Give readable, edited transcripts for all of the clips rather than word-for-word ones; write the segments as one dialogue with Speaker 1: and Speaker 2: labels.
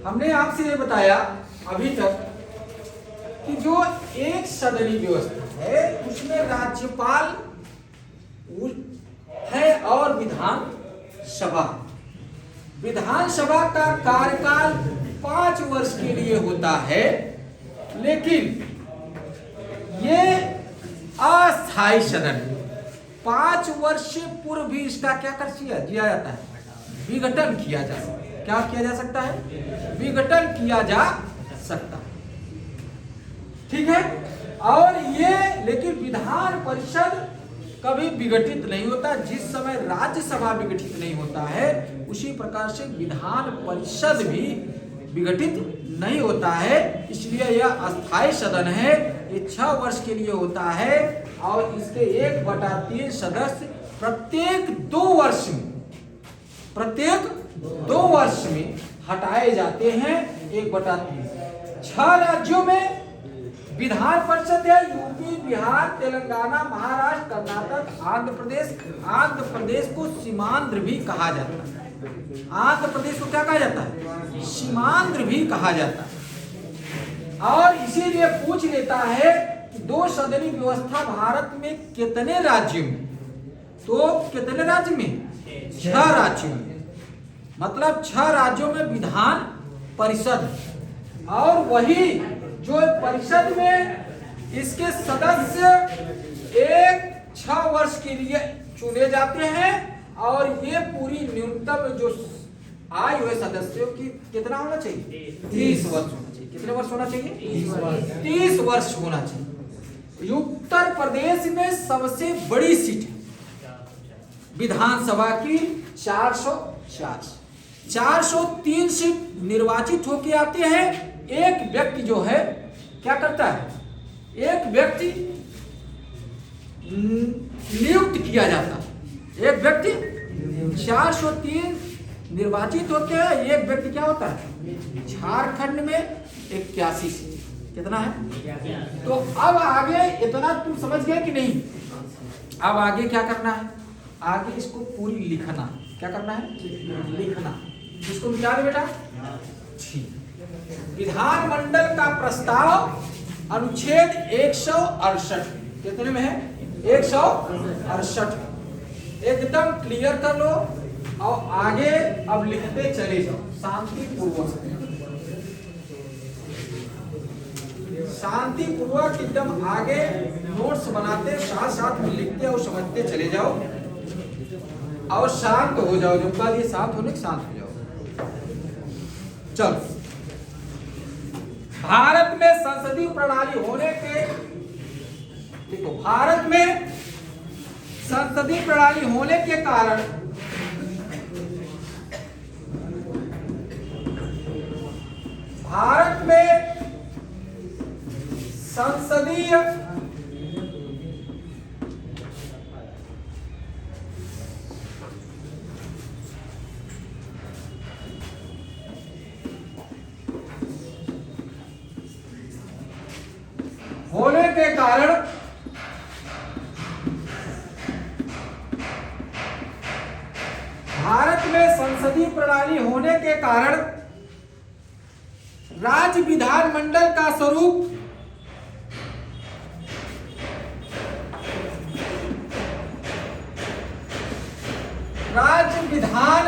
Speaker 1: हमने आपसे ये बताया अभी तक कि जो एक सदनी व्यवस्था है उसमें राज्यपाल है और विधानसभा। विधानसभा का कार्यकाल 5 वर्ष के लिए होता है, लेकिन ये अस्थायी सदन 5 वर्ष से पूर्व भी इसका क्या कर दिया जाता है, विघटन किया जा सकता है। क्या किया जा सकता है? विघटन किया जा सकता है। ठीक है। और ये लेकिन विधान परिषद कभी विघटित नहीं होता। जिस समय राज्यसभा विघटित नहीं होता है उसी प्रकार से विधान परिषद भी विघटित नहीं होता है। इसलिए यह अस्थायी सदन है। ये 6 वर्ष के लिए होता है और इसके 1/3 सदस्य प्रत्येक 2 वर्ष में हटाए जाते हैं। 1/3 6 राज्यों में विधान परिषद है। यूपी, बिहार, तेलंगाना, महाराष्ट्र, कर्नाटक, आंध्र प्रदेश को सीमांध्र भी कहा जाता है। आंध्र प्रदेश को क्या कहा जाता है? सीमांध्र भी कहा जाता है। और इसीलिए पूछ लेता है कि 2 सदनी व्यवस्था भारत में कितने राज्यों में? तो कितने राज्य में? 6 राज्यों में। मतलब 6 राज्यों में विधान परिषद है। और वही जो परिषद में इसके सदस्य 6 वर्ष के लिए चुने जाते हैं और ये पूरी न्यूनतम जो आयु है सदस्यों की कितना होना चाहिए? 30 वर्ष होना चाहिए। कितने वर्ष होना चाहिए? 30 वर्ष होना चाहिए। उत्तर प्रदेश में सबसे बड़ी सीट है विधानसभा की 403 सीट निर्वाचित होके आते हैं। एक व्यक्ति जो है क्या करता है? एक व्यक्ति नियुक्त किया जाता है। एक व्यक्ति 403 निर्वाचित होते हैं। एक व्यक्ति क्या होता है? झारखंड में 81 सीट। कितना है? तो अब आगे इतना तुम समझ गए कि नहीं? अब आगे क्या करना है? आगे इसको पूरी लिखना। क्या करना है? लिखना। इसको मिटा दे बेटा। ठीक। विधानमंडल का प्रस्ताव अनुच्छेद 168 कितने में है? 168। एकदम क्लियर कर लो और आगे अब लिखते चले जाओ शांतिपूर्वक एकदम आगे नोट्स बनाते साथ साथ में लिखते और समझते चले जाओ और शांत हो जाओ। जो कल ये शांत होने शांत हो जाओ। चलो, भारत में संसदीय प्रणाली होने के देखो, भारत में संसदीय प्रणाली होने के कारण भारत में संसदीय होने के कारण भारत में संसदीय प्रणाली होने के कारण राज्य विधानमंडल का स्वरूप राज्य विधान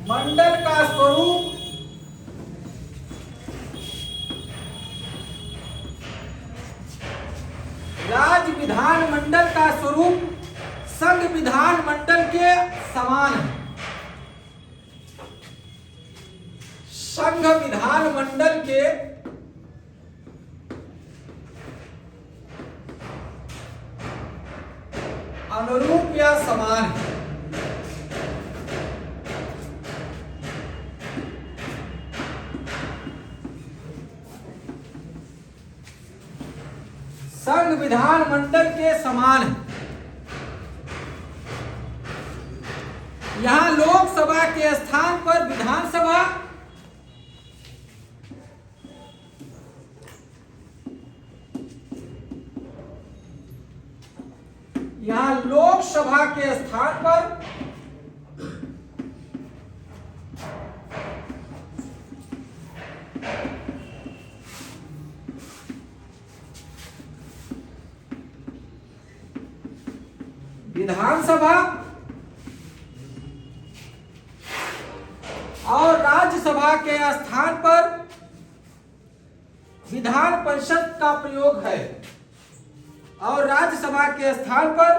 Speaker 1: मंडल का स्वरूप राज्य विधानमंडल का स्वरूप संघ विधानमंडल के समान है। संघ विधानमंडल के अनुरूप या समान है। संघ विधानमंडल के समान है। यहां लोकसभा के स्थान पर विधानसभा यहां लोकसभा के स्थान पर विधानसभा और राज्यसभा के स्थान पर विधान परिषद का प्रयोग है और राज्यसभा के स्थान पर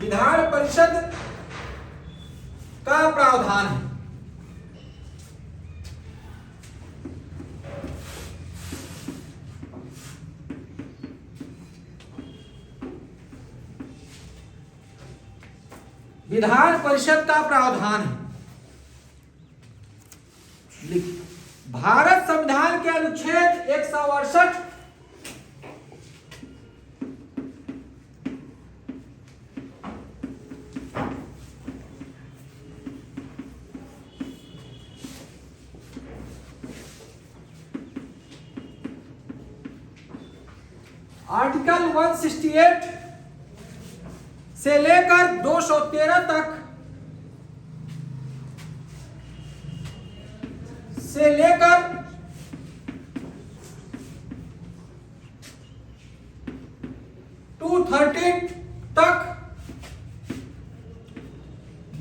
Speaker 1: विधान परिषद का प्रावधान है। विधान परिषद का प्रावधान है। भारत संविधान के अनुच्छेद 168 आर्टिकल 168 से लेकर 213 तक से लेकर 213 तक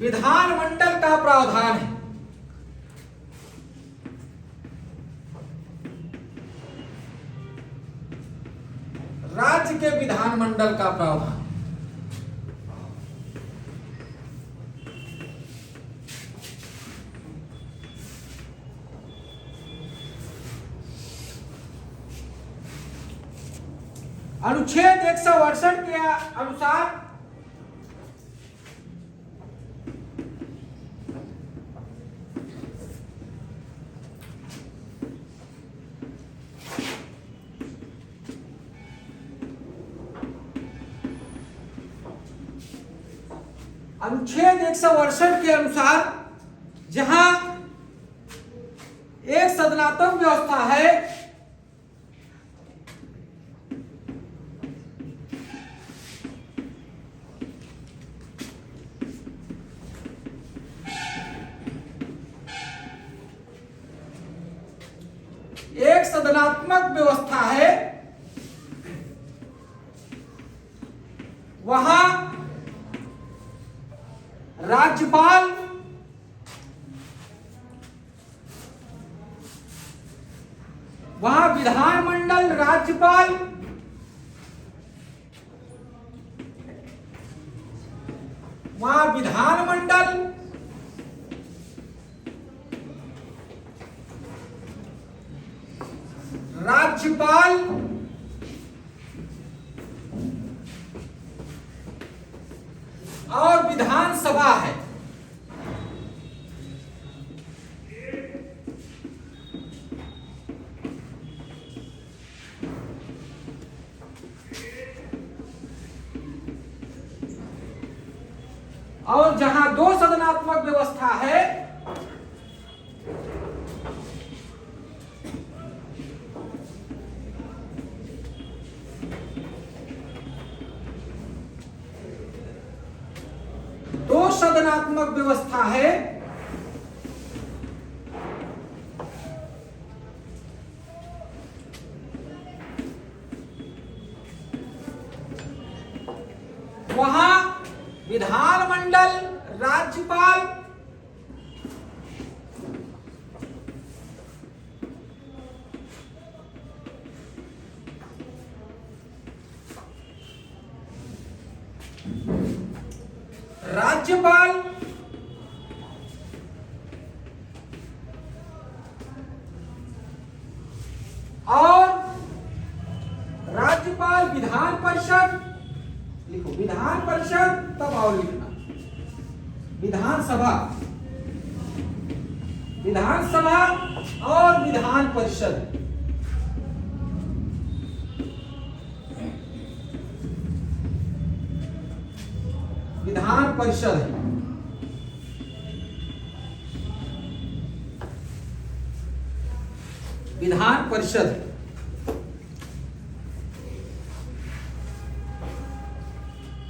Speaker 1: विधानमंडल का प्रावधान है। राज्य के विधानमंडल का प्रावधान। अनुच्छेद 168 के अनुसार जहां एक सदनात्मक व्यवस्था है, वहां राज्यपाल विधानमंडल, राज्यपाल विधानमंडल राज्यपाल और विधानसभा है। और जहां दो सदनात्मक व्यवस्था है, वहां विधानमंडल, राज्यपाल और राज्यपाल विधान परिषद, लिखो विधान परिषद, तब और लिखना विधानसभा और विधान परिषद। विधान परिषद है। विधान परिषद है।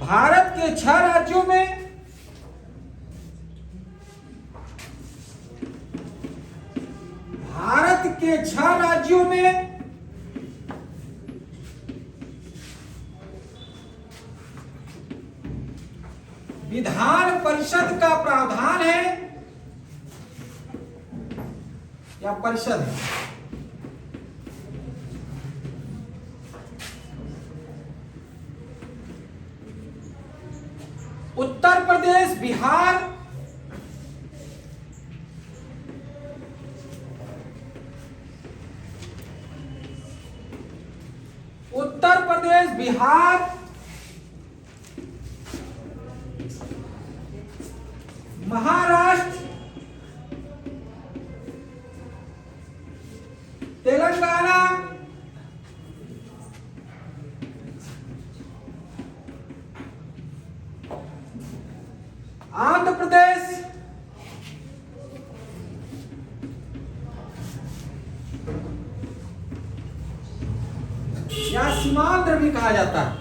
Speaker 1: भारत के 6 राज्यों में विधान परिषद का प्रावधान है या परिषद है। उत्तर प्रदेश, बिहार, उत्तर प्रदेश, बिहार, महाराष्ट्र, तेलंगाना, आंध्र प्रदेश, या सीमांध्र भी कहा जाता है।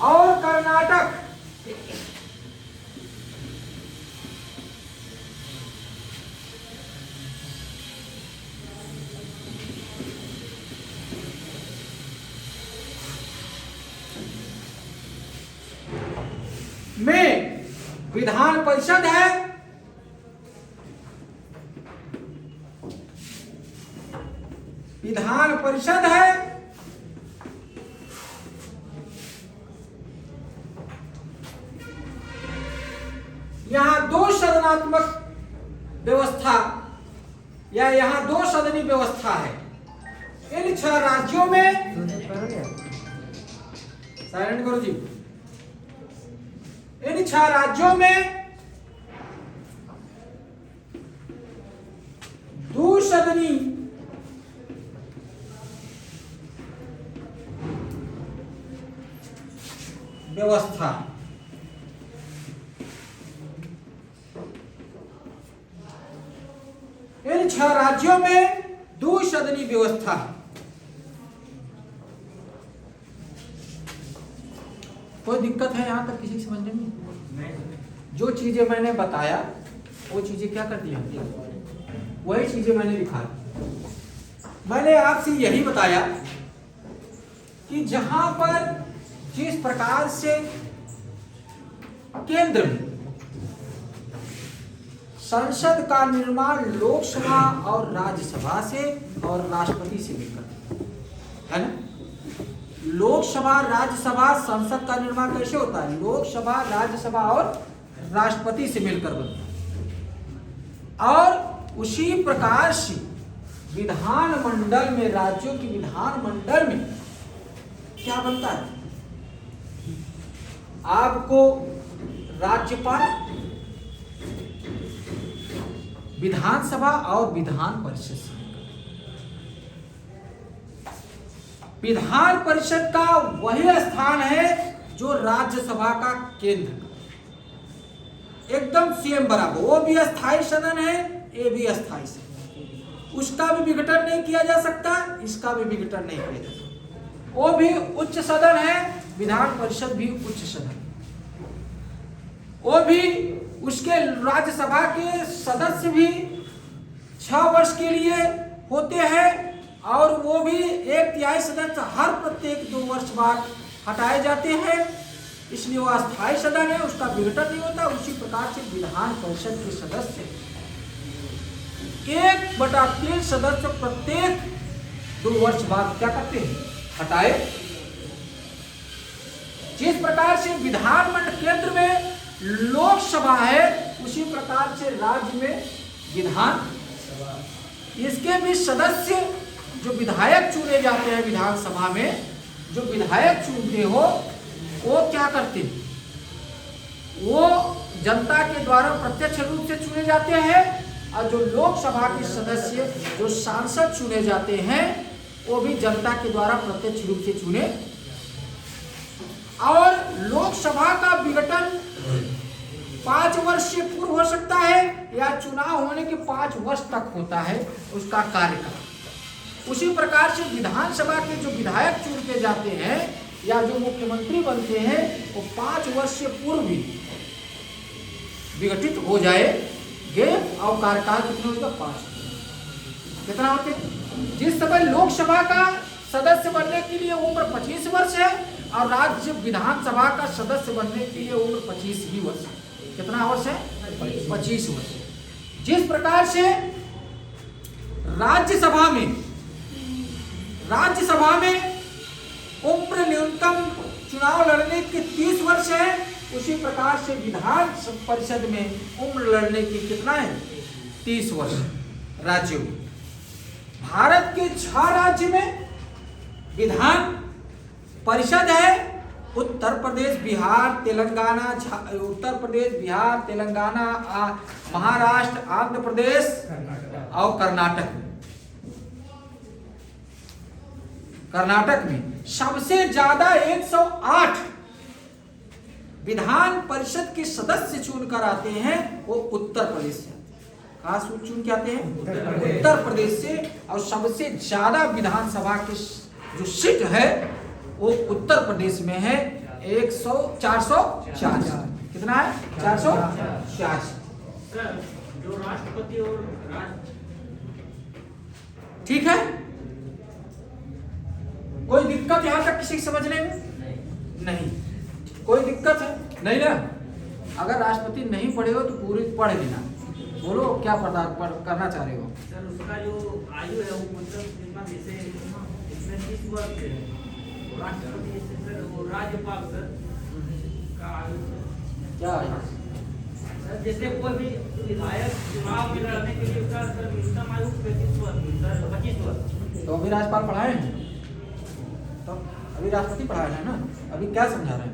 Speaker 1: और कर्नाटक, में विधान परिषद है। विधान परिषद है। यहां 2 सदनात्मक व्यवस्था या यहां 2 सदनी व्यवस्था है। इन 6 राज्यों में, साइलेंट करो जी, इन 6 राज्यों में 2 सदनी व्यवस्था। इन 6 राज्यों में 2 सदनी व्यवस्था। कोई दिक्कत है यहां तक किसी समझने में? जो चीजें मैंने बताया वो चीजें क्या कर दिया, वही चीजें मैंने लिखा। मैंने आपसे यही बताया कि जहां पर जिस प्रकार से केंद्र में संसद का निर्माण लोकसभा और राज्यसभा से और राष्ट्रपति से मिलकर है ना। लोकसभा, राज्यसभा, संसद का निर्माण कैसे होता है? लोकसभा, राज्यसभा और राष्ट्रपति से मिलकर बनता है। और उसी प्रकार से विधानमंडल में, राज्यों की विधानमंडल में क्या बनता है? आपको राज्यपाल, विधानसभा और विधान परिषद से। विधान परिषद का वही स्थान है जो राज्यसभा का केंद्र, एकदम सेम बराबर। वो भी अस्थायी सदन है, ये भी अस्थायी सदन। उसका भी विघटन नहीं किया जा सकता, इसका भी विघटन नहीं किया जा सकता। वो भी उच्च सदन है, विधान परिषद भी उच्च सदन। वो भी, उसके राज्यसभा के सदस्य भी 6 वर्ष के लिए होते हैं और वो भी 1/3 सदस्य हर प्रत्येक 2 वर्ष बाद हटाए जाते हैं, इसलिए वो अस्थायी सदन है, उसका विघटन नहीं होता। उसी प्रकार से विधान परिषद के सदस्य 1/3 सदस्य प्रत्येक 2 वर्ष बाद क्या करते हैं? हटाए। जिस प्रकार से विधानमंडल केंद्र में लोकसभा है, उसी प्रकार से राज्य में विधान, इसके भी सदस्य जो विधायक चुने जाते हैं विधानसभा में, जो विधायक चुनते हो वो क्या करते हैं? वो जनता के द्वारा प्रत्यक्ष रूप से चुने जाते हैं। और जो लोकसभा के सदस्य, जो सांसद चुने जाते हैं, वो भी जनता के द्वारा प्रत्यक्ष रूप से चुने। और लोकसभा का विघटन 5 वर्ष से पूर्व हो सकता है या चुनाव होने के 5 वर्ष तक होता है उसका कार्यकाल। उसी प्रकार से विधानसभा के जो विधायक चुन के जाते हैं या जो मुख्यमंत्री बनते हैं वो 5 वर्ष से पूर्व भी विघटित हो जाएंगे और कार्यकाल कितना होगा 5। कितना होते? जिस समय लोकसभा का सदस्य बनने के लिए उम्र 25 वर्ष है और राज्य विधानसभा का सदस्य बनने के लिए उम्र 25 ही वर्ष है। कितना वर्ष है? 25 वर्ष। जिस प्रकार से राज्यसभा में उम्र न्यूनतम चुनाव लड़ने के 30 वर्ष है, उसी प्रकार से विधान परिषद में उम्र लड़ने की कितना है? 30 वर्ष राज्यों में। भारत के 6 राज्य में विधान परिषद है, उत्तर प्रदेश, बिहार, तेलंगाना, महाराष्ट्र, आंध्र प्रदेश और कर्नाटक में सबसे ज्यादा 108 विधान परिषद के सदस्य चुनकर आते हैं वो उत्तर प्रदेश से। कहाँ चुन के आते हैं? उत्तर प्रदेश से। और सबसे ज्यादा विधानसभा के जो सीट है वो उत्तर प्रदेश में है 440। कितना है? 440।
Speaker 2: जो राष्ट्रपति और
Speaker 1: ठीक है। कोई दिक्कत यहां तक किसी समझने में? नहीं। कोई दिक्कत है? नहीं ना। अगर राष्ट्रपति नहीं पढ़े हो तो पूरी पढ़ लेना। बोलो क्या करना चाह रहे हो?
Speaker 2: सर उसका जो आयु है वो मतलब कितना, जैसे इसमें 30 वर्ष है राष्ट्रपति से, सर वो राज्यपाल सर का आयु
Speaker 1: क्या है?
Speaker 2: सर जैसे कोई भी विधायक चुनाव में लड़ने के लिए उसका सर न्यूनतम आयु 25 वर्ष।
Speaker 1: तो अभी राज्यपाल पढ़ाए हैं, तो अभी राष्ट्रपति पढ़ाए हैं ना। अभी क्या समझा रहे हैं?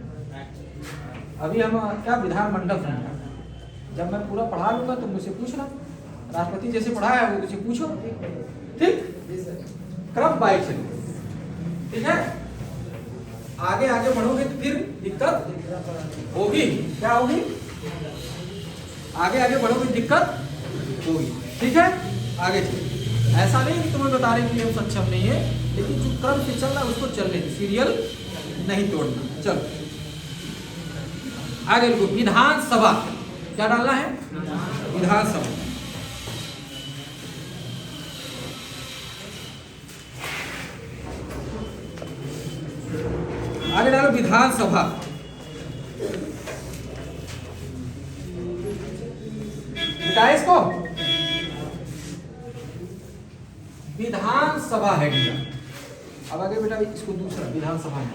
Speaker 1: अभी हम क्या विधानमंडल समझा। जब मैं पूरा पढ़ा लूंगा तो मुझसे पूछना। राष्ट्रपति जैसे पढ़ाया है वो मुझसे पूछो। ठीक, क्रम बाय चलो। ठीक है, आगे आगे बढ़ोगे तो फिर दिक्कत होगी। क्या होगी? आगे आगे बढ़ोगे दिक्कत होगी। ठीक है, आगे चलो। ऐसा नहीं कि तुम्हें बताने के लिए हम सक्षम नहीं है, लेकिन जो क्रम से चल रहा है उसको चलने दो, सीरियल नहीं तोड़ना। चलो आगे देखो। विधानसभा क्या डालना है? विधानसभा। आगे डालो विधानसभा। मिटाए इसको। विधानसभा है। अब आगे बेटा इसको दूसरा विधानसभा है।